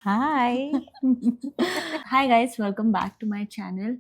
Hi. Hi guys, welcome back to my channel.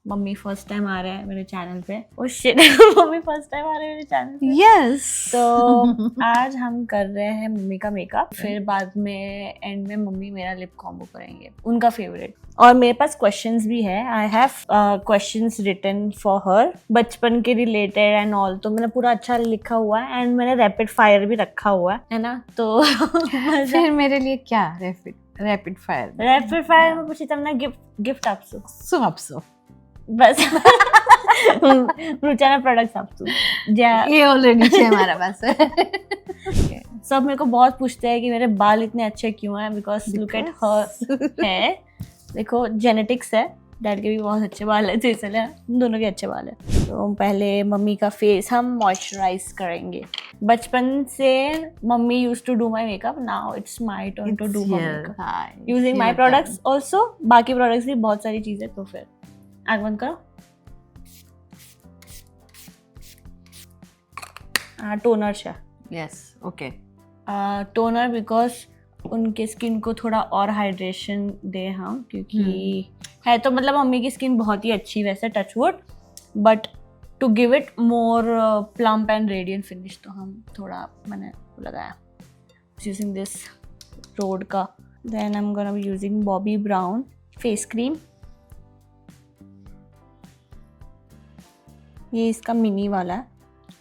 Mummy first time आ रहे हैं मेरे चैनल पे। Oh shit mummy first time आ रहे हैं मेरे चैनल पे। Yes. तो आज हम कर रहे हैं मम्मी का मेकअप, फिर बाद में एंड में मम्मी मेरा लिप कॉम्बो करेंगे, उनका फेवरेट। और मेरे पास क्वेश्चंस भी है। I have questions written for her, बचपन के रिलेटेड एंड ऑल। तो मैंने पूरा अच्छा लिखा हुआ है एंड मैंने रैपिड फायर भी रखा हुआ है ना। तो फिर मेरे लिए क्या रैपिड फायर में पूछी तुमने गिफ्ट आपसे सुहापसो बस रुचाना प्रोडक्ट्स आपको ये ऑलरेडी है हमारा पास। सब मेरे को बहुत पूछते हैं कि मेरे बाल इतने अच्छे क्यों हैं, बिकॉज लुक एट हर है। देखो जेनेटिक्स है, डैड के भी बहुत अच्छे बाल है, तो इसलिए दोनों के अच्छे बाल है। तो पहले मम्मी का फेस हम मॉइस्चराइज करेंगे। बचपन से mummy use to do my makeup, now it's my turn to do my makeup using my products also. बाकी प्रोडक्ट्स भी बहुत सारी चीजें। तो फिर आग बंद करो। टोनर है। Yes okay. टोनर बिकॉज उनके स्किन को थोड़ा और हाइड्रेशन दे हम, क्योंकि है तो मतलब मम्मी की स्किन बहुत ही अच्छी वैसे, touch wood, but to give it more plump and radiant finish, तो हम थोड़ा मैंने लगाया यूजिंग दिस रोड का। Then I am gonna be using Bobbi Brown face cream. ये इसका मिनी वाला है,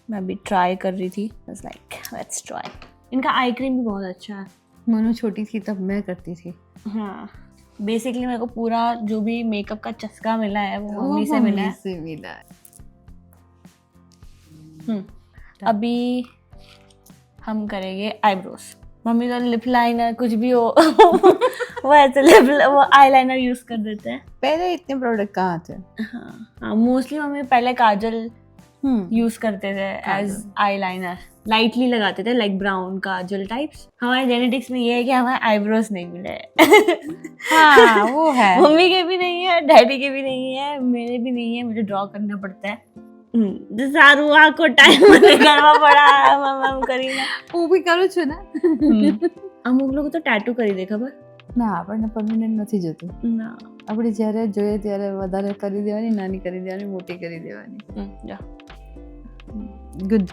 मैं अभी ट्राई कर रही थी, बस लाइक लेट्स ट्राई। इनका आई क्रीम भी बहुत अच्छा है। मनु छोटी थी तब मैं करती थी। हाँ, बेसिकली मेरे को पूरा जो भी मेकअप का चस्का मिला है वो मम्मी से मिला है। अभी हम करेंगे आईब्रोज। मम्मी का लिप लाइनर कुछ भी हो वो ऐसे वो आईलाइनर यूज कर देते हैं। पहले इतने प्रोडक्ट कहाँ थे? हाँ, मोस्टली मम्मी पहले काजल यूज करते थे एज आईलाइनर, लाइटली लगाते थे, लाइक ब्राउन काजल टाइप्स। हमारे जेनेटिक्स में ये है कि हमारे आईब्रोज नहीं मिले। हाँ वो है। मम्मी के भी नहीं है, डैडी के भी नहीं है, मेरे भी नहीं है, मुझे ड्रॉ करना पड़ता है। सारू को टाइम करना पड़ा मम्मा करी ना, वो भी करू छू ना। અમુક લોકો તો ટેટુ કરી દે, ખબર ના આપણને પરમેનન્ટ નથી જોતું ના। આપણે જ્યારે જોઈએ ત્યારે વધારે કરી દેવાની, નાની કરી દેવાની, મોટી કરી દેવાની। जा गुड।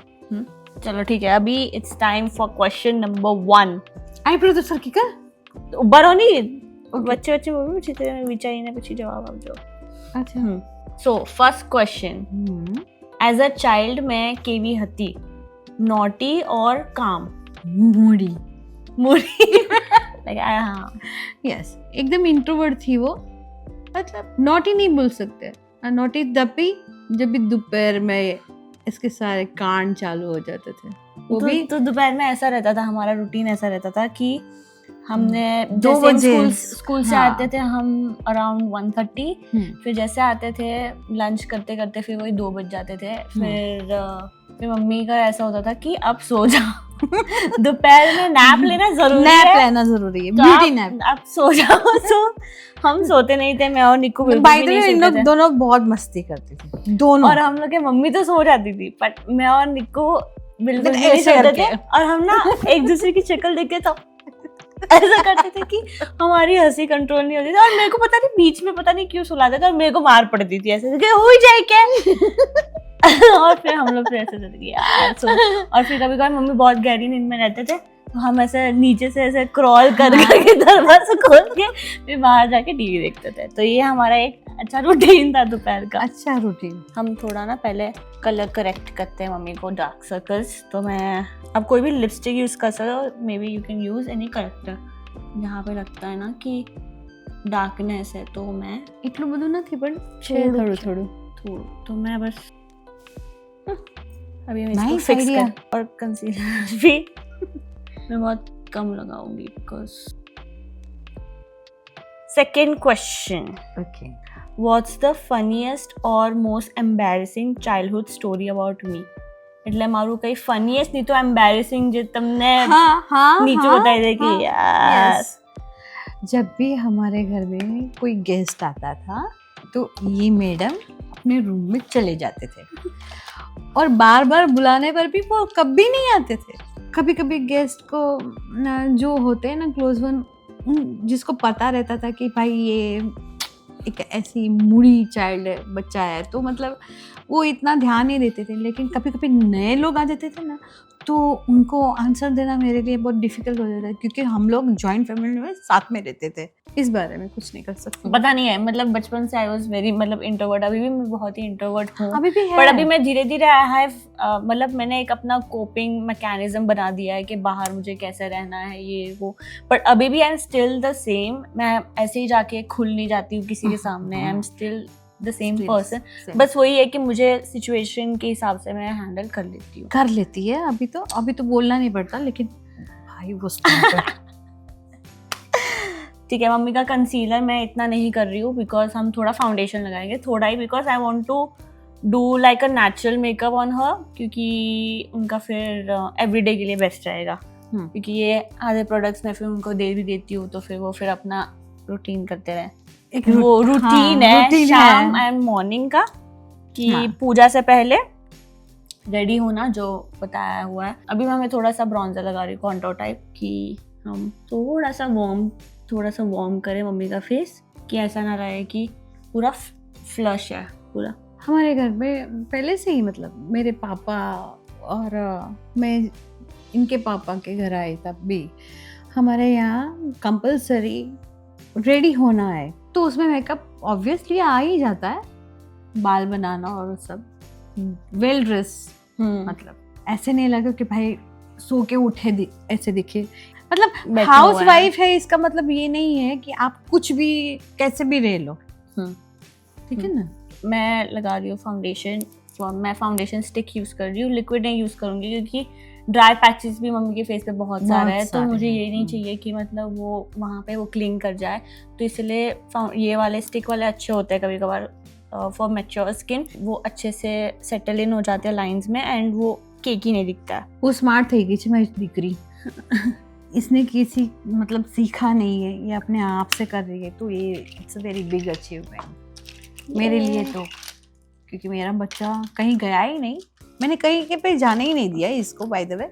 चलो ठीक है, अभी it's time for question number 1। Eyebrow તો સરખી કર। ઉભા नहीं, बच्चे बच्चे बोलो चित्र विचारीने પછી જવાબ આપજો। अच्छा। So first question, as a child मैं केवी हती, नॉटी और काम? मूडी लाइक हाँ, यस एकदम इंट्रोवर्ट थी वो। मतलब नॉटी नहीं बोल सकते, नॉटी तब भी जब भी दोपहर में इसके सारे कांड चालू हो जाते थे। वो तो, भी तो दोपहर में ऐसा रहता था, हमारा रूटीन ऐसा रहता था कि हमने 2 बजे स्कूल से आते थे हम अराउंड 1:30, फिर जैसे आते थे लंच करते करते फिर वही 2 बज जाते थे। फिर मम्मी का ऐसा होता था कि अब सो जाओ, दोपहर में नैप लेना जरूरी है, ब्यूटी नैप। अब सो जाओ। तो हम सोते नहीं थे, मैं और निक्कू बाय द वे इन लोग दोनों बहुत मस्ती करते थे दोनों, और हम लोग के मम्मी तो सो जाती थी, बट मैं और निक्कू बिल्कुल नहीं सोते थे। और हम ना एक दूसरे की शक्ल देख के तो ऐसा करते थे कि हमारी हंसी कंट्रोल नहीं होती थी। और मेरे को पता नहीं बीच में पता नहीं क्यों सुलाते थे और मेरे को मार पड़ती थी ऐसे कि हो ही जाए क्या। और फिर हम लोग फिर ऐसे थे यार और फिर कभी कभी मम्मी बहुत गहरी नींद में रहते थे, तो हम ऐसे नीचे से ऐसे क्रॉल कर करके दरवाजा खोल के फिर बाहर जाके टीवी देखते थे। तो ये हमारा एक अच्छा रूटीन था दोपहर का। अच्छा रूटीन। हम थोड़ा ना पहले कलर करेक्ट करते हैं मम्मी को, डार्क सर्कल्स। तो मैं अब कोई भी लिपस्टिक यूज कर सकते हो, may be you can use any character. जहाँ पे लगता है ना कि डार्कनेस है तो मैं એટલું બધું નથી पण થોડું तो मैं बस अभी मैं इसको फिक्स कर। और कंसीलर भी मैं बहुत कम लगाऊंगी because. Second question, okay, what's the funniest और most embarrassing childhood story about me? એટલે મારું કઈ ફનીએસ્ટ નહીં તો એમ્બેરેસિંગ જે તમને નીચે બતાવી દે કે યાર जब भी हमारे घर में कोई गेस्ट आता था तो ये मैडम अपने रूम में चले जाते थे और बार बार बुलाने पर भी वो कभी नहीं आते थे। कभी कभी गेस्ट को जो होते हैं ना क्लोज वन, जिसको पता रहता था कि भाई ये एक ऐसी मूडी चाइल्ड है, बच्चा है, तो मतलब वो इतना ध्यान नहीं देते थे। लेकिन कभी कभी नए लोग आ जाते थे ना तो उनको आंसर देना मेरे लिए बहुत डिफिकल्ट हो जाता है, क्योंकि हम लोग जॉइंट फैमिली में साथ में रहते थे। इस बारे में कुछ नहीं कर सकते। पता नहीं है, मतलब बचपन से आई वाज वेरी मतलब इंट्रोवर्ट, अभी भी मैं बहुत ही इंट्रोवर्ट हूँ, अभी भी है, पर अभी मैं धीरे धीरे आई हैव मतलब मैंने एक अपना कोपिंग मैकेनिज्म बना दिया है कि बाहर मुझे कैसे रहना है ये वो, बट अभी भी I am still the same. मैं ऐसे ही जाके खुल नहीं जाती हूँ किसी के सामने, I am still the same person. बस वही है कि मुझे सिचुएशन के हिसाब से मैं हैंडल कर लेती हूँ। कर लेती है अभी तो बोलना नहीं पड़ता, लेकिन भाई वो ठीक है, मम्मी का कंसीलर मैं इतना नहीं कर रही हूँ बिकॉज हम थोड़ा फाउंडेशन लगाएंगे, थोड़ा ही, because I want to do like a natural makeup on her, क्योंकि उनका फिर एवरीडे के लिए बेस्ट रहेगा। क्योंकि ये आधे प्रोडक्ट्स मैं फिर उनको दे भी देती हूँ तो फिर वो फिर अपना रूटीन करते रहे। एक वो रूटीन है शाम एंड मॉर्निंग का कि पूजा से पहले रेडी होना, जो बताया हुआ है। अभी मैं थोड़ा सा ब्रॉन्जर लगा रही हूँ कॉन्टोर टाइप, कि हम थोड़ा सा वार्म करें मम्मी का फेस, कि ऐसा ना रहे कि पूरा फ्लश है पूरा। हमारे घर में पहले से ही मतलब मेरे पापा और मैं इनके पापा के घर आई तब भी हमारे यहाँ कंपलसरी रेडी होना है, तो उसमें मेकअप ऑब्वियसली आ ही जाता है, बाल बनाना और सब वेल ड्रेस। मतलब ऐसे नहीं लगे कि भाई सो के उठे ऐसे दिखे, मतलब हाउस वाइफ है इसका मतलब ये नहीं है कि आप कुछ भी कैसे भी रह लो, ठीक है ना। मैं लगा रही हूँ फाउंडेशन, मैं फाउंडेशन स्टिक यूज कर रही हूँ, लिक्विड नहीं यूज करूंगी क्योंकि ड्राई पैचेस भी मम्मी के फेस पे बहुत सारे हैं, तो मुझे ये नहीं चाहिए कि मतलब वो वहाँ पे वो क्लिंग कर जाए, तो इसलिए ये वाले स्टिक वाले अच्छे होते हैं कभी कभार फॉर मैच्योर स्किन, वो अच्छे से सेटल इन हो जाते हैं लाइंस में एंड वो केकी नहीं दिखता है। वो स्मार्ट थे कि मैं दिख रही इसने किसी मतलब सीखा नहीं है, ये अपने आप से कर रही है, तो ये it's a very big achievement मेरे लिए तो, क्योंकि मेरा बच्चा कहीं गया ही नहीं, मैंने कहीं के पे जाने ही नहीं दिया इसको बाय द वे।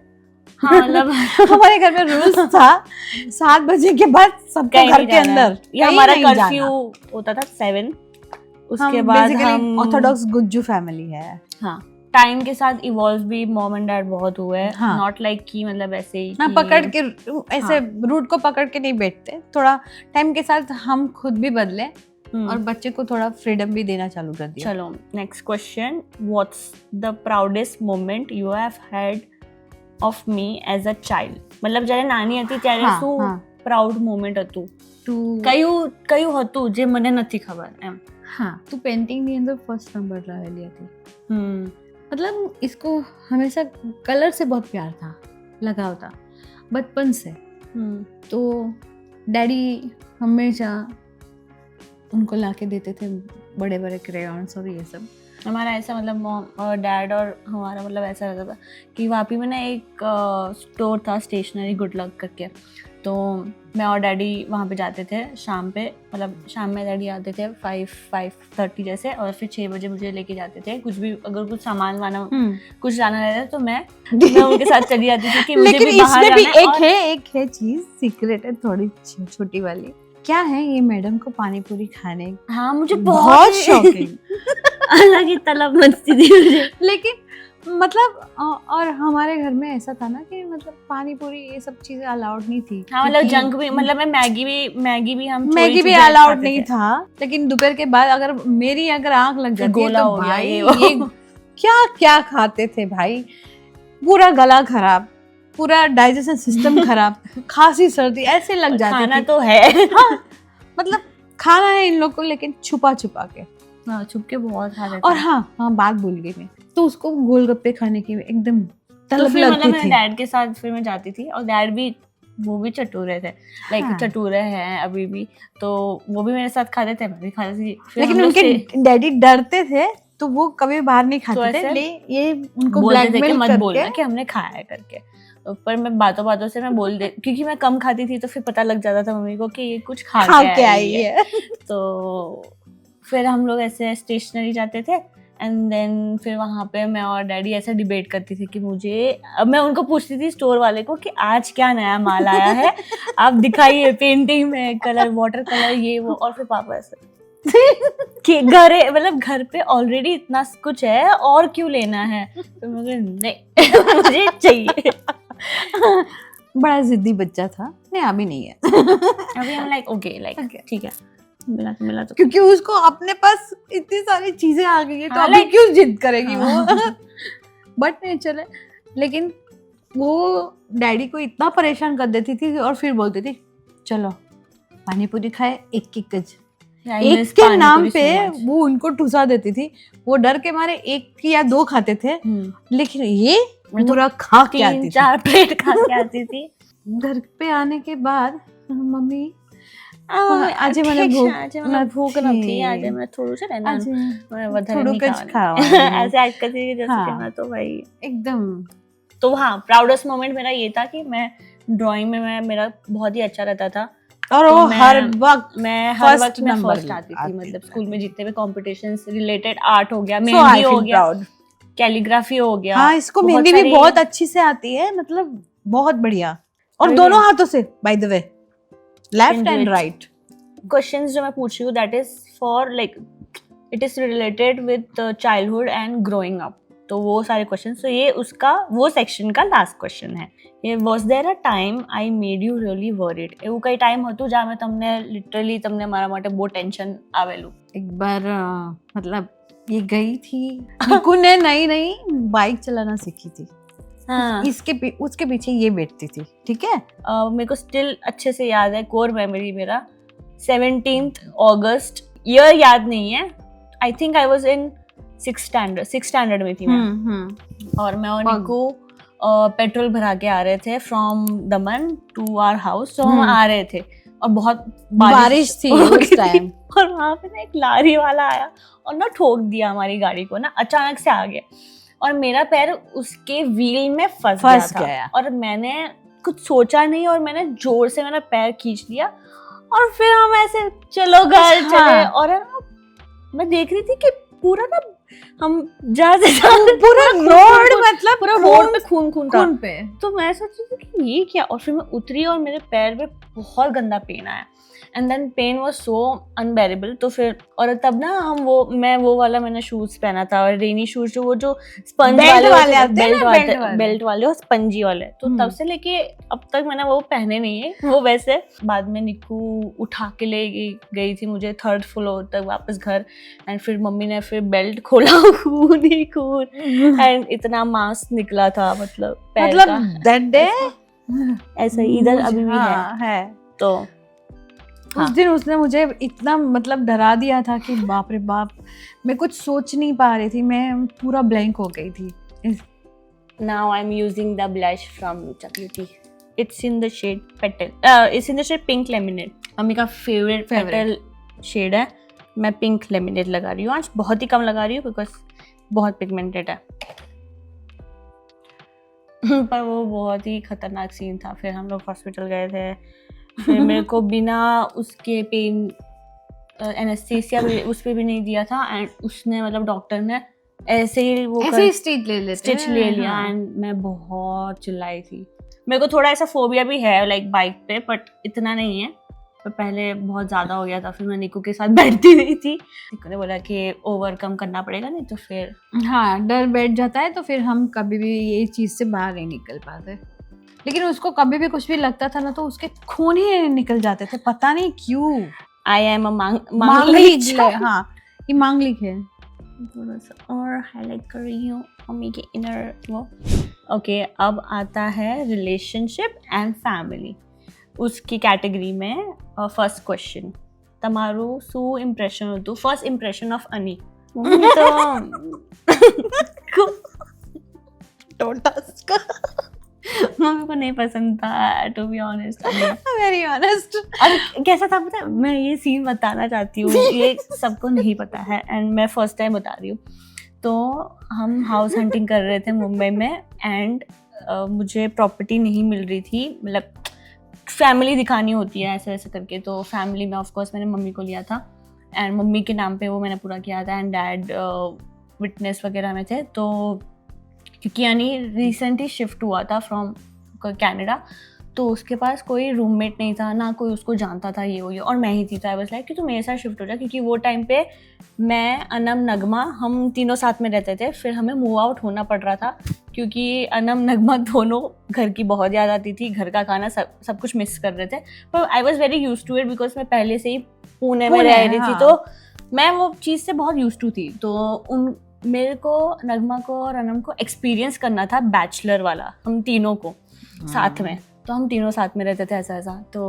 हाँ मतलब हमारे घर में रूल्स था 7 बजे के बाद सबको घर के अंदर, ये हमारा कर्फ्यू होता था 7, उसके बाद हम ऑर्थोडॉक्स गुज्जू फैमिली है। हाँ, टाइम के साथ इवॉल्व भी मॉम एंड डैड बहुत हुए, नॉट लाइक कि मतलब ऐसे ही ना पकड़ के ऐसे रूट को पकड़ के नहीं बैठते, थोड़ा टाइम के साथ हम खुद भी बदले और बच्चे को थोड़ा फ्रीडम भी देना चालू कर दिया। चलो next question, what's the proudest moment you have had of me as a child? मतलब જ્યારે નાની હતી ત્યારે શું પ્રાઉડ મોમેન્ટ હતું, કયું હતું જે મને નથી ખબર એમ? हाँ, तू पेंटिंग ની અંદર फर्स्ट नंबर लावेली હતી। मतलब इसको हमेशा कलर से बहुत प्यार था, लगाव था बचपन से। तो डैडी हमेशा उनको लाके देते थे बड़े बड़े क्रेयॉन्स और ये सब। हमारा ऐसा मतलब मॉम और डैड और हमारा मतलब ऐसा रहता था कि वापी में ना एक स्टोर था स्टेशनरी गुड लक करके, तो मैं और डैडी वहाँ पे जाते थे शाम पे, मतलब शाम में डैडी आते थे 5:30 जैसे, और फिर 6 बजे मुझे लेके जाते थे। कुछ भी अगर कुछ सामान वाना कुछ लाना रहता तो मैं उनके साथ चली जाती थी कि मुझे भी बाहर जाना है। एक है चीज सीक्रेट है थोड़ी छोटी वाली, क्या है ये मैडम को पानी पूरी खाने, हाँ मुझे बहुत शौकीन अलग ही तलब मचती थी मुझे। लेकिन मतलब और हमारे घर में ऐसा था ना कि मतलब पानी पूरी ये सब चीजें अलाउड नहीं थी। हाँ मतलब जंक भी, मतलब मैं मैगी भी अलाउड नहीं था। लेकिन दोपहर के बाद अगर मेरी आंख लग जाती है तो भाई ये क्या क्या खाते थे भाई, पूरा गला खराब, पूरा डाइजेशन सिस्टम खराब, खांसी सर्दी ऐसे लग जाती थी। खाना तो है हाँ, मतलब खाना है इन लोग को, लेकिन छुपा के, हाँ छुप के बहुत खा रहे थे। और हाँ बात भूल गई मैं, तो उसको गोलगप्पे खाने की एकदम तलब लगती थी। मैं डैड के साथ फिर मैं जाती थी, और डैड भी वो भी चटूरे थे, लाइक चटूरे हैं अभी भी, तो वो भी मेरे साथ खाते थे, मैं भी खाती थी। लेकिन उनके डैडी डरते थे तो वो कभी बाहर नहीं खाते थे, ये उनको ब्लैकमेल मत बोलना कि हमने खाया है करके। पर मैं बातों बातों से मैं बोल दे, क्योंकि मैं कम खाती थी तो फिर पता लग जाता था मम्मी को कि ये कुछ खा के आई है। तो फिर हम लोग ऐसे स्टेशनरी जाते थे एंड देन फिर वहाँ पे मैं और डैडी ऐसा डिबेट करती थी कि मैं उनको पूछती थी स्टोर वाले को कि आज क्या नया माल आया है, आप दिखाइए, पेंटिंग में कलर, वाटर कलर, ये वो। और फिर पापा ऐसे कि घर पे ऑलरेडी इतना कुछ है और क्यों लेना है, तो मुझे नहीं मुझे चाहिए। बड़ा जिद्दी बच्चा था। नहीं अभी नहीं है। अभी हम लाइक ओके ठीक है, मिला तो क्योंकि उसको अपने पास इतनी सारी चीजें आ गई है तो हाँ, अभी क्यों जिद करेगी वो। बट नहीं चले, लेकिन वो डैडी को इतना परेशान कर देती थी और फिर बोलती थी चलो पानी पूरी खाए एक गज। एक के नाम पे वो उनको ठुसा देती थी। वो डर के मारे एक या दो खाते थे, लेकिन ये पूरा खा के आती थी, 3-4 प्लेट खा के आती थी। घर पे आने के बाद मम्मी आज मला भूख नव्हती, आज मैं थोडं रहना थोडं कुछ खावा ऐसे एक्ट करती थी जैसे कि मैं तो भाई एकदम। तो हाँ, प्राउडेस्ट मोमेंट मेरा ये था कि मैं ड्राइंग में मेरा बहुत ही अच्छा रहता था और वो हर वक्त मैं फर्स्ट आती थी। मतलब स्कूल में जितने भी कॉम्पिटिशंस रिलेटेड, आर्ट हो गया, मेहंदी हो गया, कैलीग्राफी हो गया। हाँ, इसको मेहंदी भी बहुत अच्छी से आती है, मतलब बहुत बढ़िया। और दोनों हाथों से, by the way, left and right. Questions जो मैं पूछ रही हूँ that is for like it is related with childhood and growing up. तो वो सारे क्वेश्चन, तो ये उसका वो सेक्शन का लास्ट क्वेश्चन है। ये was there a time I made you really worried? એવું કઈ ટાઈમ હતું જ્યાં તમને લિટરલી તમને મારા માટે બહુ ટેન્શન આવેલું? एक बार मतलब ये गई थी, निकू ने नई बाइक चलाना सीखी थी। हाँ, उसके पीछे ये बैठती थी, ठीक है। मेरे को स्टिल अच्छे से याद है, कोर मेमोरी मेरा 17th अगस्त, ईयर याद नहीं है। I think I was in 6th standard में थी मैं। और मैं और निकू पेट्रोल भरा के आ रहे थे from Daman to our house. तो हम आ रहे थे और बहुत बारिश थी उस टाइम। और वहाँ पे ना एक लारी वाला आया और ना ठोक दिया हमारी गाड़ी को, ना अचानक से आ गया और मेरा पैर उसके व्हील में फंस गया था। और मैंने कुछ सोचा नहीं और मैंने जोर से मेरा पैर खींच लिया और फिर हम ऐसे चलो घर चले। और मैं देख रही थी कि पूरा ना हम पूरा रोड, मतलब पूरा रोड पे खून पे। तो मैं सोची थी कि ये क्या। और फिर मैं उतरी और मेरे पैर पे बहुत गंदा पेन आया and then pain was so unbearable. तो फिर और तब ना मैं वो वाला मैंने शूज पहना था, और रेनी शूज जो स्पंज बेल्ट वाले और स्पंजी वाले। तो तब से लेके अब तक मैंने वो पहने नहीं है। वो वैसे बाद में निकू उठा के ले गई थी मुझे 3rd फ्लोर तक वापस घर, एंड फिर मम्मी ने फिर बेल्ट खोला, खून एंड इतना मांस निकला था, मतलब दैट डे ऐसा इधर अभी भी है। तो उस दिन उसने मुझे इतना मतलब डरा दिया था कि बाप रे बाप, मैं कुछ सोच नहीं पा रही थी, मैं पूरा ब्लैंक हो गई थी। Now I'm using the blush from Beauty. It's in the shade Petal. It's in the shade Pink Lemonade. Mummy का फेवरेट पेटल शेड है। मैं पिंक लेमिनेट लगा रही हूँ आज, बहुत ही कम लगा रही हूँ बिकॉज बहुत पिगमेंटेड है। पर वो बहुत ही खतरनाक सीन था। फिर हम लोग हॉस्पिटल गए थे, फिर मेरे को बिना उसके पेन एनेस्थीसिया उस पे भी नहीं दिया था, एंड उसने मतलब डॉक्टर ने ऐसे ही स्टिच ले लिया एंड मैं बहुत चिल्लाई थी। मेरे को थोड़ा ऐसा फोबिया भी है लाइक बाइक पे, बट इतना नहीं है। पर पहले बहुत ज़्यादा हो गया था। फिर मैं निकू के साथ बैठती नहीं थी। निकू ने बोला कि ओवरकम करना पड़ेगा, नहीं तो फिर हाँ डर बैठ जाता है, तो फिर हम कभी भी ये चीज़ से बाहर नहीं निकल पाते। लेकिन उसको कभी भी कुछ भी लगता था ना, तो उसके खून ही निकल जाते थे, पता नहीं क्यों। आई एम अ मांगलिक। हाँ, ये मांगलिक है। थोड़ा सा और हाईलाइट कर रही हूँ मम्मी के इनर वो। ओके, अब आता है रिलेशनशिप एंड फैमिली। उसकी कैटेगरी में फर्स्ट क्वेश्चन, तमारू सु इम्प्रेशन होतु, फर्स्ट इम्प्रेशन ऑफ अनी। तो मम्मी को नहीं पसंद था, to be honest, very honest. और कैसा था पता है, मैं ये सीन बताना चाहती हूँ, ये सबको नहीं पता है एंड मैं फर्स्ट टाइम बता रही हूँ। तो हम हाउस हंटिंग कर रहे थे मुंबई में, एंड मुझे प्रॉपर्टी नहीं मिल रही थी, मतलब फैमिली दिखानी होती है ऐसे वैसे करके, तो फैमिली में ऑफ कोर्स मैंने मम्मी को लिया था एंड मम्मी के नाम पे वो मैंने पूरा किया था एंड डैड विटनेस वगैरह में थे। तो क्योंकि यानी रिसेंटली शिफ्ट हुआ था फ्रॉम कनाडा, तो उसके पास कोई रूममेट नहीं था, ना कोई उसको जानता था, ये और मैं ही थी। तो आई वाज लाइक कि तू मेरे साथ शिफ्ट हो जा, क्योंकि वो टाइम पे मैं, अनम, नगमा हम तीनों साथ में रहते थे। फिर हमें मूव आउट होना पड़ रहा था क्योंकि अनम नगमा दोनों घर की बहुत याद आती थी, घर का खाना सब कुछ मिस कर रहे थे। पर I was very use to it because मैं पहले से ही पुणे में रह रही थी, तो मैं वो चीज़ से बहुत यूज टू थी। तो मेरे को, नगमा को और अनम को एक्सपीरियंस करना था बैचलर वाला, हम तीनों को साथ में। तो हम तीनों साथ में रहते थे ऐसा। तो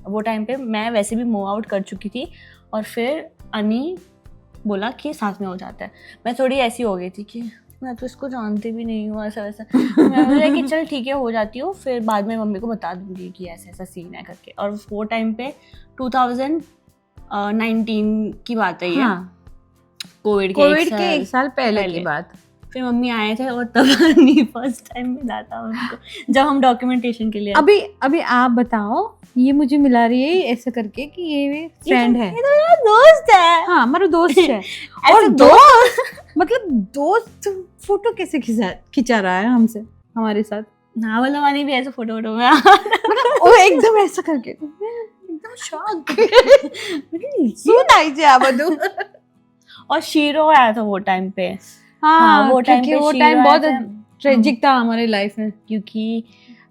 वो टाइम पे मैं वैसे भी मूव आउट कर चुकी थी और फिर अनी बोला कि साथ में हो जाता है। मैं थोड़ी ऐसी हो गई थी कि मैं तो इसको जानती भी नहीं हूँ, ऐसा वैसा। मैं बोला कि चल ठीक है हो जाती हूँ, फिर बाद में मम्मी को बता दूंगी कि ऐसा ऐसा सीन है करके। और वो टाइम पे 2019 की बात है ये, कोविड के एक साल पहले की बात। फिर मम्मी आए थे और तब नहीं फर्स्ट टाइम मिला था उनको, जब हम डॉक्यूमेंटेशन के लिए। अभी आप बताओ, ये मुझे मिला रही है ऐसे करके कि ये फ्रेंड है, ये तो मेरा दोस्त है। हाँ हमारा दोस्त है। और दोस्त मतलब दोस्त फोटो कैसे खिंचा रहा है हमसे, हमारे साथ। नावल वाली भी ऐसे फोटो में मतलब वो एकदम ऐसा करके एकदम शॉक सुन आई जे आबदू। और शीरो आया था वो टाइम पे। हाँ, वो टाइम बहुत ट्रेजिक था हमारे लाइफ में, क्योंकि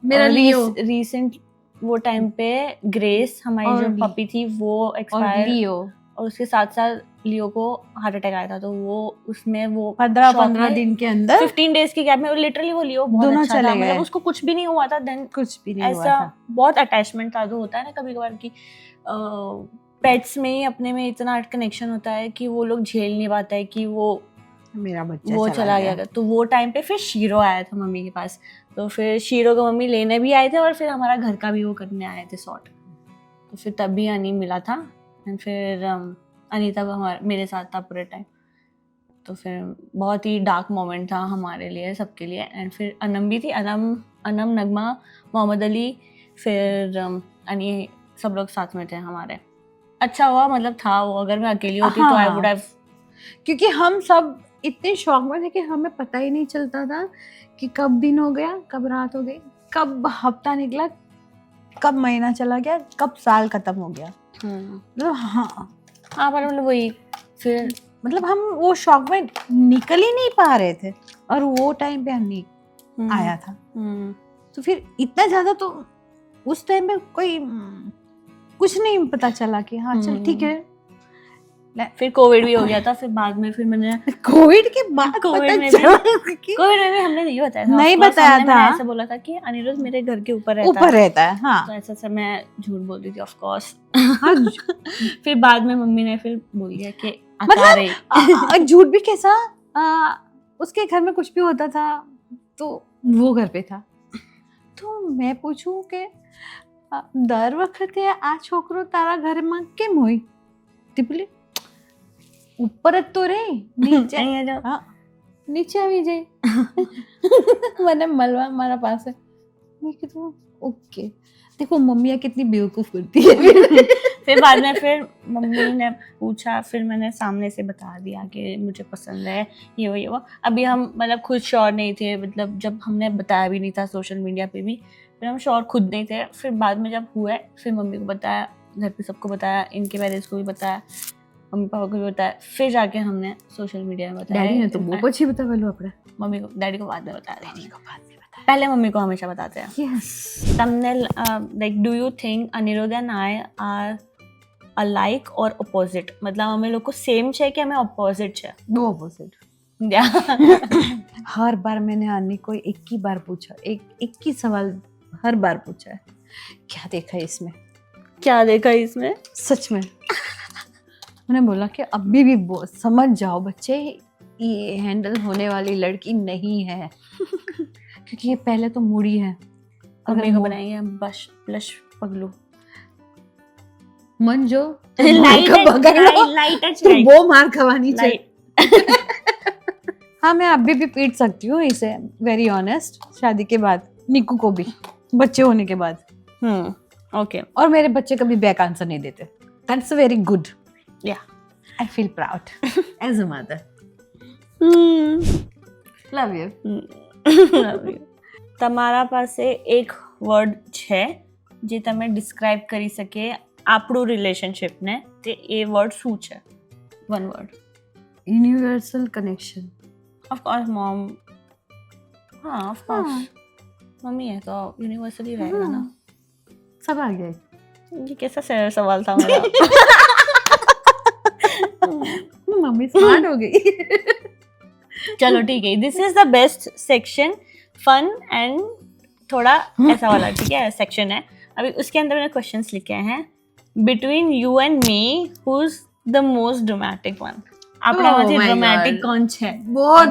मेरा रीसेंट वो टाइम पे ग्रेस हमारी जो पपी थी वो एक्सपायर, और उसके साथ साथ लियो को हार्ट अटैक आया था। तो वो उसमें वो 15 दिन के अंदर 15 डेज की गैप में लिटरली वो लियो बहुत दोनों अच्छा चले था, गए। मतलब उसको कुछ भी नहीं हुआ था। देन कुछ भी नहीं हुआ ऐसा था। बहुत अटैचमेंट था, जो होता है ना कभी कभार की पेट्स में ही अपने में इतना कनेक्शन होता है कि वो लोग झेल नहीं पाता है कि वो मेरा बच्चा वो चला गया। तो वो टाइम पे फिर शीरो आया था मम्मी के पास, तो फिर शीरो को मम्मी लेने भी आए थे और फिर हमारा घर का भी वो करने आए थे सॉर्ट। तो फिर तब भी अनी मिला था एंड फिर अनीता मेरे साथ था पूरे टाइम। तो फिर बहुत ही डार्क मोमेंट था हमारे लिए, सबके लिए। एंड फिर अनम भी थी, अनम नगमा, मोहम्मद अली, फिर अनी, सब लोग साथ में थे हमारे। अच्छा हुआ मतलब था वो, अगर मैं अकेली होती तो आई वुड हैव, क्योंकि हम सब इतने शौक में थे कि हमें पता ही नहीं चलता था कि कब दिन हो गया, कब रात हो गई, कब हफ्ता निकला, कब महीना चला गया, कब साल खत्म हो गया। मतलब हाँ पर मतलब वही फिर मतलब हम वो शौक में निकल ही नहीं पा रहे थे और वो टाइम पे अनी आया था। तो फिर इतना ज्यादा तो उस टाइम पे कोई कुछ नहीं पता चला कि हाँ चल ठीक है। फिर कोविड भी हो गया था, फिर बाद में फिर मैंने कोविड के बाद कोविड में भी हमने नहीं बताया था, नहीं बताया था, ऐसा बोला था कि अनिरुद्ध मेरे घर के ऊपर रहता है। हाँ तो ऐसा मैं झूठ बोल रही थी ऑफ कोर्स। फिर बाद में मम्मी ने फिर बोल दिया कि मतलब झूठ भी कैसा, उसके घर में कुछ भी होता था तो वो घर पे था। तो मैं पूछूं कि दर वक्त आ छोकरो तारा घर में केम होई? टिपली ऊपर જ તો રે, નીચે હા નીચે આવી જાય મને મળવા મારા પાસે। मैं कहती ओके, देखो मम्मियाँ कितनी बेवकूफ करती है। फिर बाद में फिर मम्मी ने पूछा, फिर मैंने सामने से बता दिया कि मुझे पसंद है ये वो। अभी हम मतलब खुद श्योर नहीं थे, मतलब जब हमने बताया भी नहीं था सोशल मीडिया पे भी, फिर हम श्योर खुद नहीं थे। फिर बाद में जब हुआ फिर मम्मी को बताया, घर पे सबको बताया, इनके पेरेंट्स को भी बताया, मम्मी पापा को भी बताया, फिर जाके हमने सोशल मीडिया में बताया। डैडी ने तो वो कुछ ही बताया अपने मम्मी को, डैडी को बाद में बताया, पहले मम्मी को हमेशा बताते हैं। yes. Thumbnail, like do you think Anirudh and I are alike or opposite? मतलब हमें लोग को सेम है कि हमें opposite है? दो opposite। हर बार मैंने अन्नी को एक ही बार पूछा, एक ही सवाल हर बार पूछा है, क्या देखा इसमें, क्या देखा इसमें? सच में मैंने बोला कि अभी भी समझ जाओ बच्चे, ये हैंडल होने वाली लड़की नहीं है। क्योंकि ये पहले तो मुड़ी है, अगर को बनाएंगे बश ब्लश पगलू मन जो लाइट वो मार खवानी चाहिए। हाँ मैं अभी भी पीट सकती हूँ इसे, वेरी ऑनेस्ट, शादी के बाद निकू को भी, बच्चे होने के बाद। ओके। और मेरे बच्चे कभी बैक आंसर नहीं देते, that's very good, yeah I feel proud as a mother, love you. તમારા પાસે એક વર્ડ છે જે તમે ડિસ્ક્રાઇબ કરી શકે આપણું રિલેશનશિપને, તે એ વર્ડ શું છે? One word. Universal connection. Of course mom. हाँ ऑफ कोर्स मम्मी है तो यूनिवर्सली रहेगा ना. सब आ गया। ये कैसा सवाल था मेरा? मम्मी स्मार्ट हो गई। चलो ठीक है, this is the best section, fun and थोड़ा ऐसा वाला, ठीक है सेक्शन है। अभी उसके अंदर मैंने क्वेश्चंस लिखे हैं, between you and me who is the most dramatic one? આપણામાંથી ड्रामेटिक कौन है? बहुत।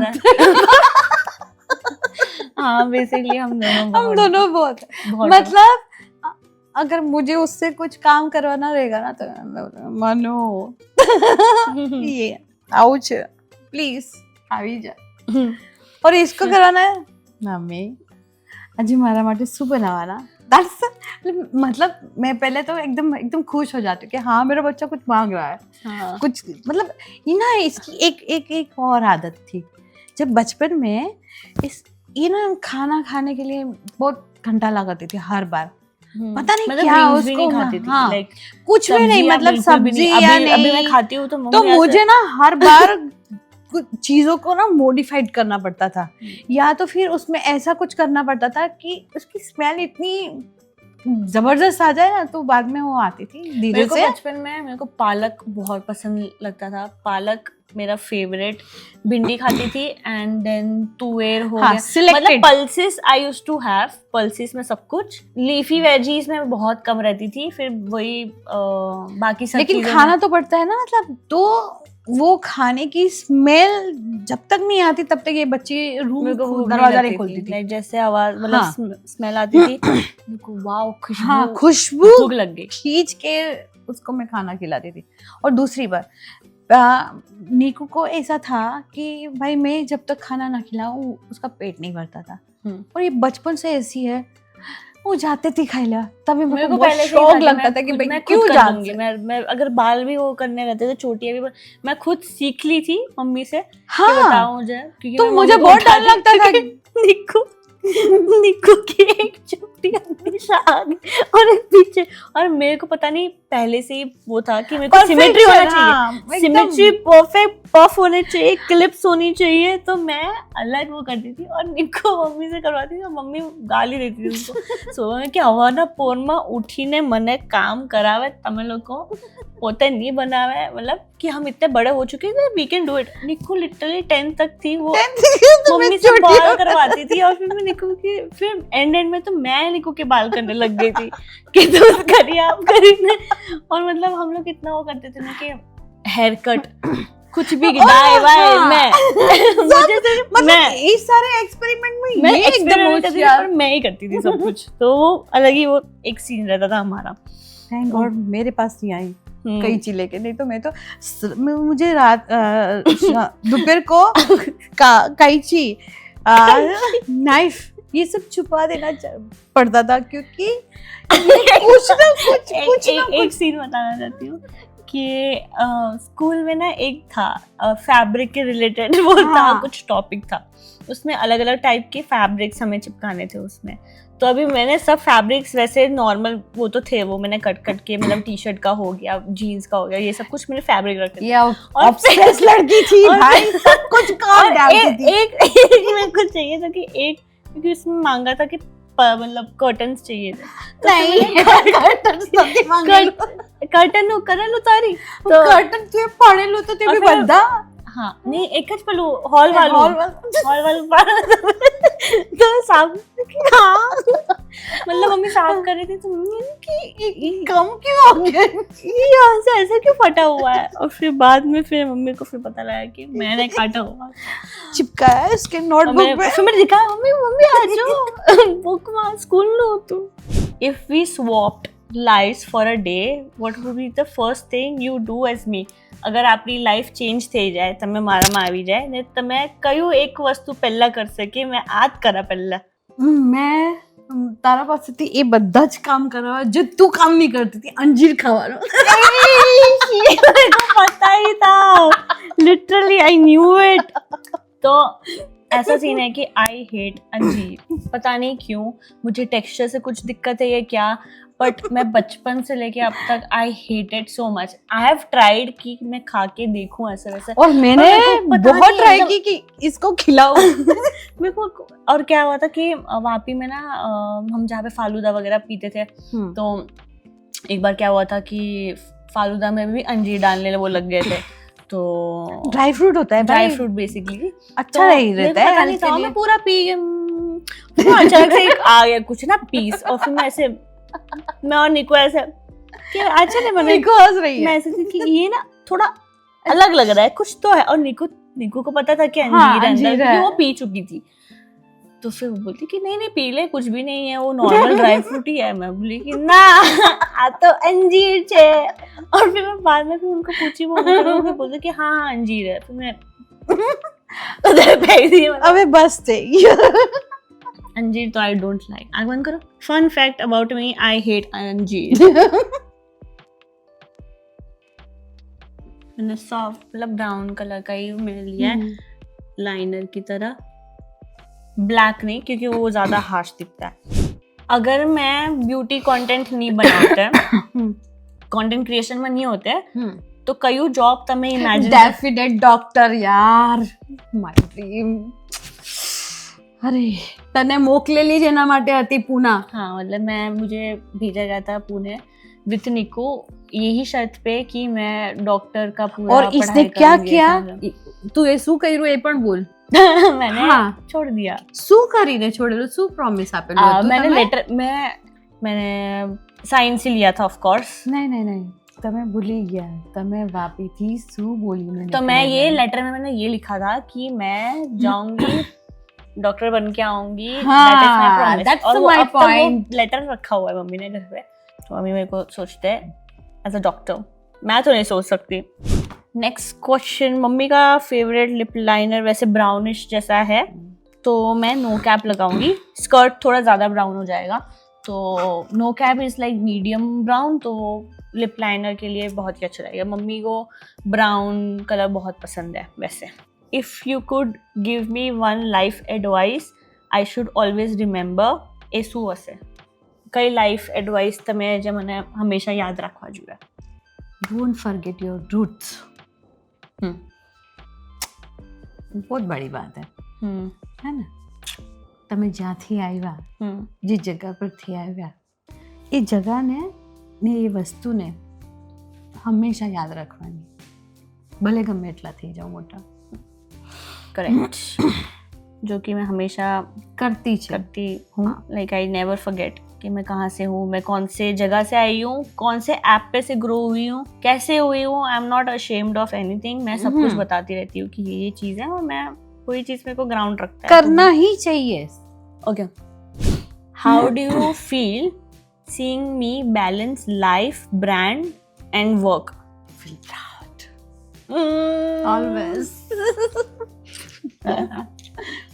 हाँ बेसिकली हम दोनों बहुत मतलब अगर मुझे उससे कुछ काम करवाना रहेगा ना तो मनो ये आउच प्लीज આવી જા, और इसको करवाना है मम्मी अजी मारा માટે શું બનાવવાના, दैट्स मतलब मैं पहले तो एकदम खुश हो जाती हूँ कि हाँ मेरा बच्चा कुछ मांग रहा है। हाँ. कुछ मतलब ये ना इसकी एक और आदत थी, जब बचपन में ये ना खाना खाने के लिए बहुत घंटा लगाती थी हर बार, पता नहीं मतलब क्या greens भी उसको नहीं खाती थी, हाँ, like कुछ भी नहीं, मतलब सब्जी या अभी नहीं, मैं खाती हूँ तो तो मुझे ना हर बार कुछ चीजों को ना मॉडिफाइड करना पड़ता था, या तो फिर उसमें ऐसा कुछ करना पड़ता था कि उसकी स्मेल इतनी जबरदस्त आ जाए ना, तो बाद में वो आती थी धीरे से। बचपन में मेरे को पालक बहुत पसंद लगता था, पालक मेरा फेवरेट, भिंडी खाती थी एंड देन तुअर हो हाँ, गया, मतलब pulses I used to have, pulses में सब कुछ, लीफी वेजीज में बहुत कम रहती थी, फिर वही बाकी सब लेकिन खाना तो पड़ता है ना, मतलब तो वो खाने की स्मेल जब तक नहीं आती तब तक ये बच्ची रूम दरवाजा नहीं खोलती थी, जैसे आवाज मतलब स्मेल आती थी, वाओ खुशबू, खुशबू भूख लग गई, खींच के उसको मैं खाना खिलाती थी। और दूसरी बार नीकू को ऐसा था कि भाई मैं जब तक खाना ना खिलाऊं उसका पेट नहीं भरता था, और ये बचपन से ऐसी है, वो जाते थी खाइला, तभी मेरे को बहुत शौक लगता था कि भाई मैं क्यों जाऊंगी, मैं अगर बाल भी वो करने रहते थे, चोटियां भी मैं खुद सीख ली थी मम्मी से। हाँ, कि बताओ मुझे, क्योंकि तो मुझे बहुत डर लगता था निक्कू की एक चोटी हमेशा आगे और एक पीछे, और मेरे को पता नहीं पहले से ही वो था कि मेरे को सिमेट्री होना चाहिए, सिमेट्री परफेक्ट पफ होने चाहिए, क्लिप्स होनी चाहिए, तो मैं अलग वो करती थी और निक्कू मम्मी से करवाती थी, मम्मी गाली देती थी उनको। सो कि हवाना पोरमा उठीने मने काम करावे, तमे लोगों पोते नहीं बनावे, मतलब कि हम इतने बड़े हो चुके हैं, we can do it. Nikku literally 10th तक थी, वो मम्मी से बाल करवाती थी, और फिर मैं निक्कू की, फिर एंड में तो मैं निक्कू के बाल करने लग गई थी कि तुम करिए आप करिए, और मतलब हम लोग इतना वो करते थे ना कि हेयर कट कुछ भी डाई वाई मैं मतलब ये सारे एक्सपेरिमेंट में मैं एक्सपेरिमेंट करती थी, पर मैं ही करती थी सब कुछ, तो वो अलग ही वो एक सीन रहता था हमारा। थैंक गॉड मेरे पास नहीं आई कई चीले के, नहीं तो मैं तो मुझे रात दोपहर को कैंची नाइफ ये सब छुपा देना पड़ता था, क्योंकि कुछ ना कुछ एक सीन बताना चाहती हूँ कि स्कूल में ना एक था फैब्रिक के रिलेटेड वो था, कुछ टॉपिक था, उसमें अलग अलग टाइप के फैब्रिक्स हमें चिपकाने थे उसमें, तो अभी मैंने सब फैब्रिक्स वैसे नॉर्मल वो तो थे, वो मैंने कट के मतलब टी शर्ट का हो गया, जीन्स का हो गया, ये सब कुछ मैंने फैब्रिक रखे थे, और ऑब्सेस लड़की थी भाई, सब कुछ काम डालती थी। एक मेरे को चाहिए था कि एक, क्योंकि उसमें मांगा था कि मतलब कर्टन्स चाहिए थे, तो नहीं कर्टन करेल उतारी तो कर्टन तुझे पड़ेलो तो तेरे बंदा हाँ नहीं एक ज पेलू हॉल वालू तो साफ हाँ मतलब मम्मी साफ कर रही थी, तो मम्मी कि कम क्यों हो गया, यहाँ से ऐसा क्यों फटा हुआ है, और फिर बाद में फिर मम्मी को फिर पता लगा कि मैंने काटा हुआ चिपकाया है उसके नोटबुक पे, फिर मैंने दिखाया मम्मी आ जाओ बुक वहाँ स्कूल लो तू। If we swapped lives for a day, what would be the first thing you do as me? અગર આપણી લાઈફ ચેન્જ થઈ જાય, તમે મારામાં આવી જાય ને તમે કયું એક વસ્તુ પહેલા કરશે કે મેં આ જ કરા પહેલા? मैं તારા પાસેથી એ બધા જ કામ કરાવવા જો તું કામ નહીં કરતી હતી, અંજીર ખાવાનું. मेरे को पता ही था, लिटरली आई न्यू इट. तो ऐसा सीन है कि आई हेट अंजीर. पता नहीं क्यों, मुझे टेक्सचर से कुछ दिक्कत है या क्या, बट मैं बचपन से लेके अब तक I hate it so much. I have tried कि मैं खा के देखूं ऐसे वैसे, और मैंने बहुत ट्राई की कि इसको खिलाओ. मेरे को. और क्या हुआ था कि वापी में ना हम जहाँ पे फालूदा वगैरह पीते थे, तो एक बार क्या हुआ था कि फालूदा में भी अंजीर डालने वो लग गए थे. तो ड्राई फ्रूट होता है, ड्राई फ्रूट बेसिकली अच्छा नहीं रहता है. पता नहीं था, मैं पूरा पी अचानक से एक आ गया कुछ ना पीस, और फिर मैं ऐसे, मैं और निको ऐसे कि अच्छा नहीं बना, निको हंस रही मैं है. ऐसे थी कि ये ना थोड़ा अलग लग रहा है, कुछ तो है. और निको को पता था कि अंजीर है अंदर, क्योंकि वो पी चुकी थी. तो फिर वो बोलती कि नहीं नहीं पी ले, कुछ भी नहीं है, वो नॉर्मल ड्राई फ्रूट ही है. मैं बोली कि ना आ तो अंजीर छे. और फिर मैं बाद में फिर उनको पूछी, वो बोलते कि हाँ हाँ अंजीर है. फिर मैं उधर फेंक दी. अबे बस थे. अंजीर तो आई डोंट लाइक. आगे बंद करो. Fun fact about me, I hate अंजीर. मैंने सॉफ्ट मतलब ब्राउन कलर का ही मैंने लिया है, लाइनर की तरह. ब्लैक नहीं, क्योंकि वो ज्यादा हार्श दिखता है. अगर मैं ब्यूटी कंटेंट नहीं बनाते, कंटेंट क्रिएशन में नहीं होते, तो कई जॉब तमे इमेजिन. डेफिनेट डॉक्टर यार, માય ડ્રીમ. અરે તને મોકલેલી જ એના માટે હતી પૂના. हाँ मतलब मुझे भेजा गया था पुणे विथ निको, यही शर्त पे कि मैं डॉक्टर का पूरा और इसने क्या किया? તું એ શું કર્યું એ પણ બોલ. मैंने छोड़ दिया. શું કરીને છોડેલું? શું પ્રોમિસ આપેલું હતું? मैंने लेटर मैंने साइंस ही लिया था ऑफ कोर्स. नहीं તમે ભૂલી ગયા. તમે વાપીથી શું બોલીને तो मैं ये लेटर में मैंने ये लिखा था कि मैं जाऊंगी डॉक्टर बन के आऊंगी. हाँ, that's my point. लेटर रखा हुआ है मम्मी ने घर पे, तो मम्मी मेरे को सोचते हैं एज अ डॉक्टर. मैं तो नहीं सोच सकती. नेक्स्ट क्वेश्चन, मम्मी का फेवरेट लिप लाइनर वैसे ब्राउनिश जैसा है, तो मैं नो कैप लगाऊंगी. स्कर्ट थोड़ा ज़्यादा ब्राउन हो जाएगा, तो no cap is like medium brown, तो लिप लाइनर के लिए बहुत ही अच्छा रहेगा. मम्मी को ब्राउन कलर बहुत पसंद है वैसे. If you could give me one life advice I should always remember, એ શું હશે? કઈ લાઈફ એડવાઇસ તમે જે મને હંમેશા યાદ રાખવા જોઈએ? Don't forget your roots. बहुत बड़ी बात है ना. તમે જ્યાંથી આવ્યા, જે જગ્યા પરથી આવ્યા, એ જગાને ને એ વસ્તુને હંમેશા યાદ રાખવાની, ભલે ગમે એટલા થઈ જાઓ મોટા. करेक्ट. जो कि मैं हमेशा करती हूँ. लाइक आई नेवर फॉरगेट कि मैं कहाँ से हूँ, मैं कौन से जगह से आई हूँ, कौन से ऐप पे से ग्रो हुई हूँ, कैसे हुई हूँ. I am not ashamed of anything. मैं सब कुछ बताती रहती हूँ कि ये चीज़ है, और मैं कोई चीज़ मेरे को ग्राउंड रखता है. करना ही चाहिए. Okay. How do you feel seeing me balance life, brand and work? Feel proud. Always.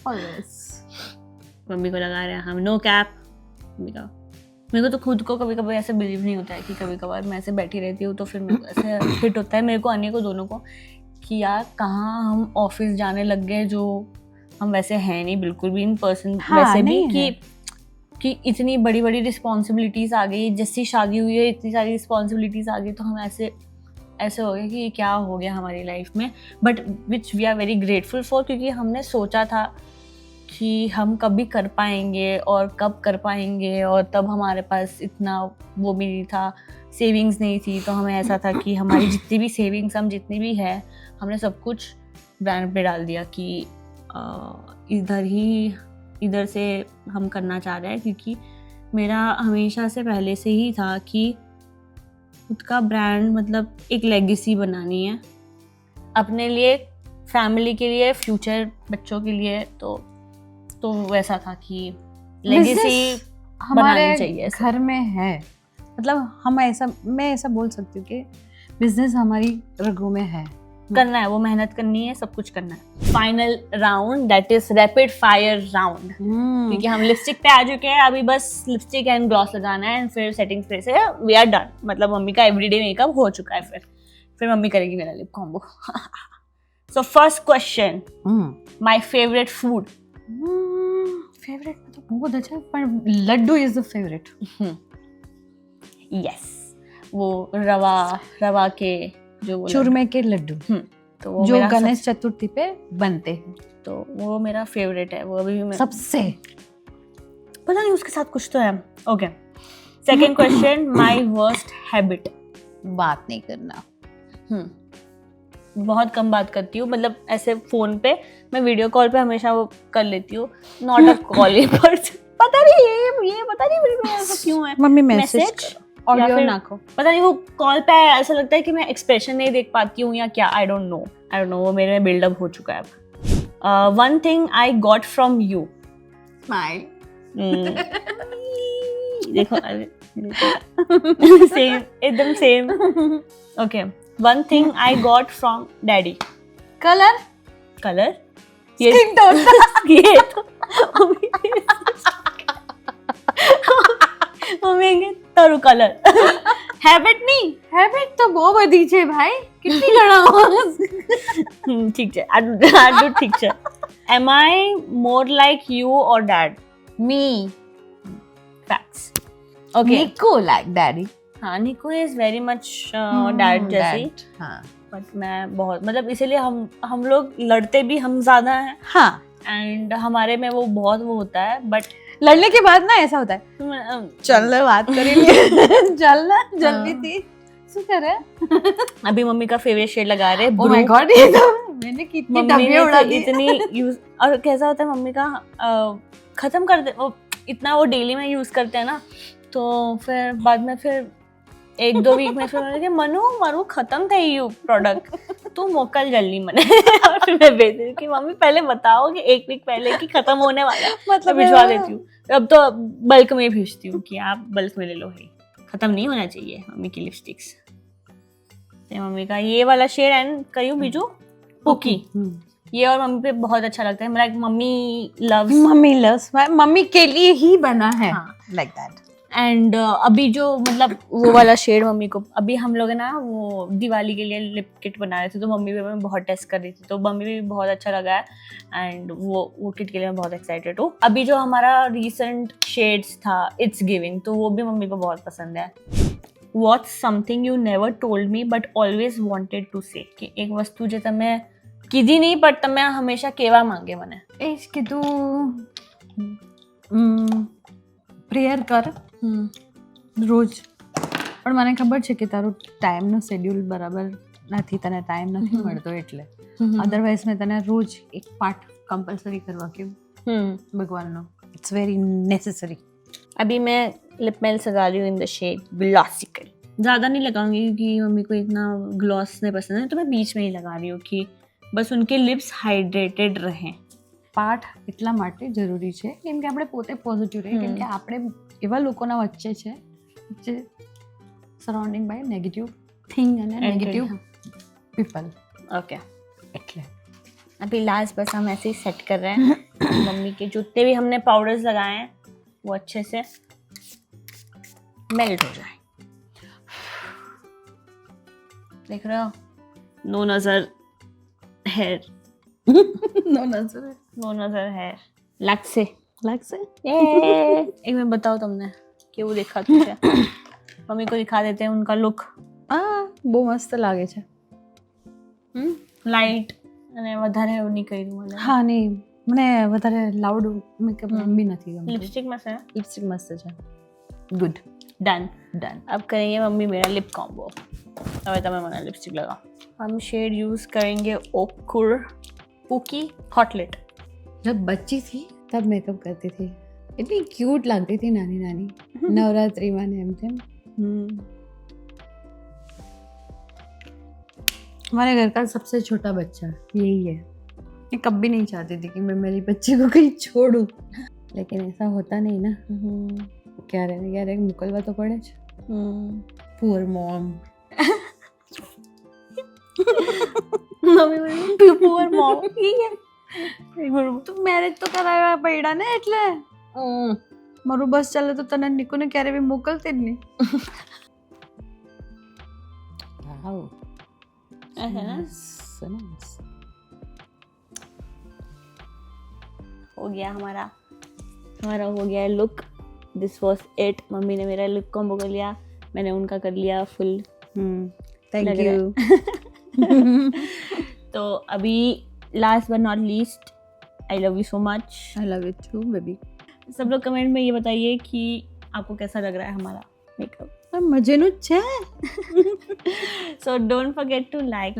Always. Mummy को लगा रहे हैं हम नो कैप. मम्मी का मेरे को तो खुद को कभी कभी ऐसे बिलीव नहीं होता है कि कभी कभार मैं ऐसे बैठी रहती हूँ, तो फिर मेरे को ऐसे हिट होता है, मेरे को अन्य को दोनों को, कि यार कहाँ हम ऑफिस जाने लग गए, जो हम वैसे हैं नहीं बिल्कुल भी इन पर्सन. वैसे भी कि इतनी बड़ी बड़ी रिस्पॉन्सिबिलिटीज़ आ गई, जैसी शादी हुई है इतनी सारी रिस्पॉन्सिबिलिटीज़ आ गई, तो हम ऐसे हो गए कि क्या हो गया हमारी लाइफ में. But which we are very grateful for, क्योंकि हमने सोचा था कि हम कभी कर पाएंगे और कब कर पाएंगे, और तब हमारे पास इतना वो भी नहीं था, सेविंग्स नहीं थी. तो हमें ऐसा था कि हमारी जितनी भी सेविंग्स हम जितनी भी है, हमने सब कुछ ब्रांड पे डाल दिया कि इधर से हम करना चाह रहे हैं. क्योंकि मेरा हमेशा से पहले से ही था कि खुद का ब्रांड मतलब एक लेगेसी बनानी है अपने लिए, फैमिली के लिए, फ्यूचर बच्चों के लिए. तो वैसा था कि लेगेसी हमारे चाहिए. घर में है मतलब मैं ऐसा बोल सकती हूँ कि बिजनेस हमारी रगों में है। करना है, वो मेहनत करनी है, सब कुछ करना है। Final round that is rapid fire round, क्योंकि हम लिपस्टिक पे आ चुके हैं, अभी बस लिपस्टिक एंड ग्लॉस लगाना है एंड फिर सेटिंग स्प्रे से वी आर डन। मतलब मम्मी का एवरीडे मेकअप हो चुका है, फिर मम्मी करेगी मेरा lip combo. So first question, my favourite food. Favourite तो बहुत अच्छा, पर laddoo is the favourite. Yes, वो रवा के जो चूरमे के लड्डू, तो वो जो गणेश चतुर्थी पे बनते हैं, तो वो मेरा फेवरेट है। वो अभी भी मैं सबसे, पता नहीं उसके साथ कुछ तो है। Okay, second question, my worst habit. बात नहीं करना। बहुत कम बात करती हूँ, मतलब ऐसे फोन पे मैं वीडियो कॉल पे हमेशा वो कर लेती हूँ, नॉट अ कॉलिंग पर्सन। पता नहीं ये पता नहीं मेरे में ऐसा क्यों है। मम्मी मैसेज ऑडियो ना को, पता नहीं वो कॉल पे ऐसा लगता है कि मैं एक्सप्रेशन नहीं देख पाती हूँ या क्या, आई डोंट नो, वो मेरे में बिल्डअप हो चुका है अब। One thing I got from you. Smile. देखो सेम, एकदम same. Okay, one thing I got from daddy. Colour ये स्किन टोन। ये तो मम्मी तरू कलर। हैबिट नहीं, हैबिट तो बहुत बड़ी छे भाई, कितनी गणा। ठीक है, आडू ठीक है। Am I more like you और dad? Me. Facts. Okay, Niko like daddy. हाँ, Niko is very much dad जैसी। हाँ, बट मैं बहुत, मतलब इसीलिए हम लोग लड़ते भी हम ज्यादा हैं। हाँ, एंड हमारे में वो बहुत वो होता है, बट लड़ने के बाद ना ऐसा होता है, चल बात करेंगे। चलना जल्दी थी શું કરે? अभी मम्मी का फेवरेट शेड लगा रहे हैं। Oh my God, ये तो मैंने कितनी मम्मी डब्बियाँ ने उड़ा तो दी। इतनी यूज, और कैसा होता है मम्मी का खत्म कर दे वो, इतना वो डेली में यूज करते हैं ना, तो फिर बाद में फिर 1-2 वीक में फिर मैंने कहा मनु खत्म थे यू प्रोडक्ट, तू मोकल जल्दी मने। और फिर मैं भेज रही कि मम्मी पहले बताओ कि 1 वीक पहले कि खत्म होने वाला है, मतलब भिजवा देती हूँ। अब तो बल्क में भेजती हूँ कि आप बल्क में ले लो, है खत्म नहीं होना चाहिए मम्मी की लिपस्टिक्स। मम्मी का ये वाला शेड एंड कयूं बीजू पुकी, ये और मम्मी पे बहुत अच्छा लगता है। मेरा मम्मी लव्स, मम्मी के लिए ही बना है, लाइक दैट। एंड अभी जो मतलब वो वाला शेड मम्मी को, अभी हम लोग है ना वो दिवाली के लिए लिप किट बना रहे थे, तो मम्मी भी मैं बहुत टेस्ट कर रही थी, तो मम्मी भी बहुत अच्छा लगा है। एंड वो किट के लिए मैं बहुत एक्साइटेड हूँ। अभी जो हमारा रिसेंट शेड्स था इट्स गिविंग, तो वो भी मम्मी को बहुत पसंद है। What's something you never told me but always wanted to say? कि एक वस्तु जो તમે કીધી નહીં પણ તમે હંમેશા કહેવા માંગે મને. એ જ કીધું પ્રેયર કર રોજ, પણ મને ખબર છે કે તારું ટાઈમનો શેડ્યુલ બરાબર નથી, તને ટાઈમ નથી મળતો એટલે. અધરવાઇઝ મેં તને રોજ એક પાઠ કમ્પલસરી કરવા કહ્યું ભગવાનનો. It's very necessary. अभी मैं लिप मेल्स लगा रही हूँ इन द शेड ग्लॉसिकल. ज़्यादा नहीं लगाऊंगी क्योंकि मम्मी को इतना ग्लॉस नहीं पसंद है, तो मैं बीच में ही लगा रही हूँ कि बस उनके लिप्स हाइड्रेटेड रहें. પાઠ એટલા માટે જરૂરી છે કેમ કે આપણે પોતે પોઝિટિવ રહીએ, કેમ કે આપણે એવા લોકોના વચ્ચે છે જે સરાઉન્ડિંગ બાય નેગેટિવ થિંગ અને નેગેટિવ પીપલ. ओके, એટલે अभी लास्ट बस हम ऐसे ही सेट कर रहे हैं. मम्मी के जितने भी हमने पाउडर्स लगाए हैं वो अच्छे से मेल्ट हो जाए. देख रहे हो, नो नजर हेयर, નો નજર નો નજર हेयर લાગશે લાગશે. एक मिनट बताओ तुमने કેવું દેખાતું છે. मम्मी को दिखा देते हैं उनका लुक. આ બહુ મસ્ત લાગે છે. લાઇટ અને વધારે એવું નહીં કર્યું મને. હા નહીં, મને વધારે લાઉડ મેકઅપ બી નથી ગમતું. लिपस्टिक में से લિપસ્ટિક મસ્ત છે. ગુડ. डन. ડન. अब करेंगे मम्मी मेरा लिप कॉम्बो. હવે તમે મને लिपस्टिक लगाओ. हम शेड यूज करेंगे ओकुर पुकी हॉट लिट. जब बच्ची थी तब मेकअप करती थी, इतनी क्यूट लगती थी नानी नानी नवरात्रि में ने एम तेम. हमारे घर का सबसे छोटा बच्चा यही है. मैं कभी नहीं चाहती थी कि मैं मेरी बच्ची को कहीं छोड़ूं, लेकिन ऐसा होता नहीं ना. ક્યારે ને ક્યારેક મોકલવા તો પડે જ. Poor mom. મમ્મી બોલી પુઅર મોમ ઠીક है એક મિનિટ તું મેરેજ તો કરાવ્યા પૈડા ને એટલે મારું બસ ચાલે તો તને નિકુને ક્યારે બી મોકલતી જ નહીં. વાવ, ऐसा ना so nice. हो गया हमारा हो गया look. This was it. Mummy ने मेरा लुक कॉम्बो कर लिया, मैंने उनका कर लिया फुल. Thank लग you. तो अभी last but not least, I love you so much. I love you too, baby. सब लोग कमेंट में ये बताइए कि आपको कैसा लग रहा है हमारा मेकअप. મજેનું જ છે. So don't forget to like,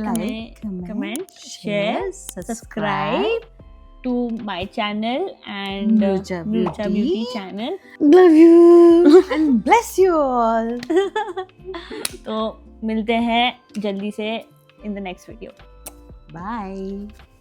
comment, share, subscribe to my channel and Mrucha Beauty channel. Love you and bless you all. तो मिलते हैं जल्दी से in the next video. Bye.